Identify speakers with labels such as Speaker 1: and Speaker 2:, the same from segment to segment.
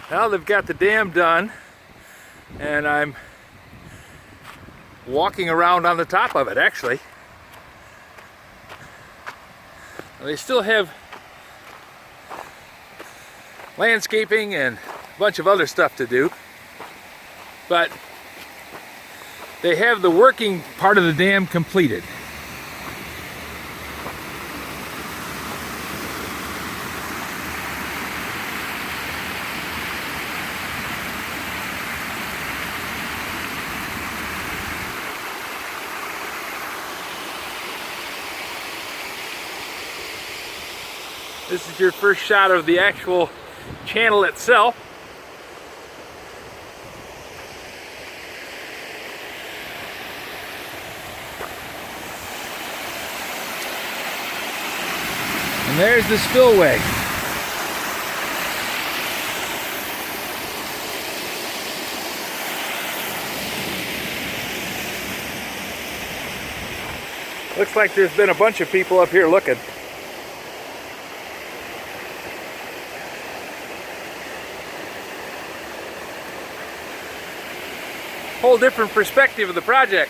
Speaker 1: Well, they've got the dam done, and I'm walking around on the top of it, actually. They still have landscaping and a bunch of other stuff to do, but they have the working part of the dam completed. This is your first shot of the actual channel itself. And there's the spillway. Looks like there's been a bunch of people up here looking. Whole different perspective of the project.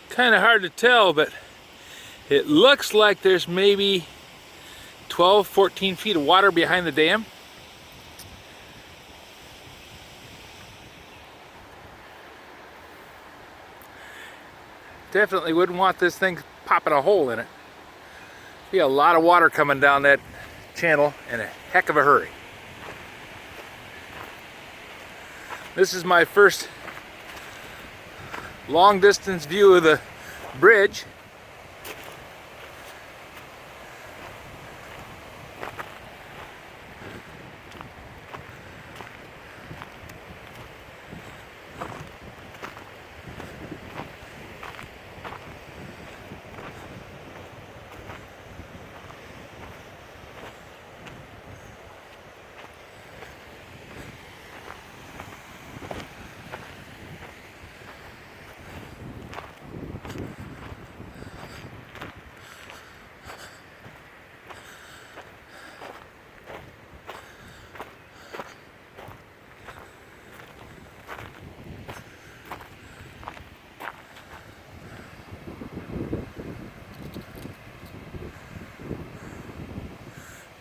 Speaker 1: Kind of hard to tell, but it looks like there's maybe 12, 14 feet of water behind the dam. Definitely wouldn't want this thing popping a hole in it. Be a lot of water coming down that channel in a heck of a hurry. This is my first long distance view of the bridge.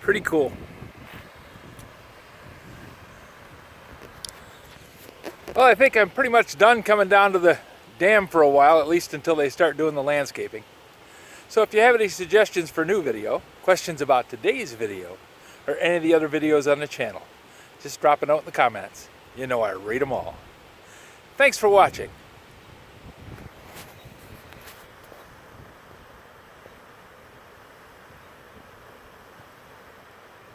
Speaker 1: Pretty cool. Well, I think I'm pretty much done coming down to the dam for a while, at least until they start doing the landscaping. So if you have any suggestions for new video, questions about today's video, or any of the other videos on the channel, just drop a note in the comments. You know I read them all. Thanks for watching.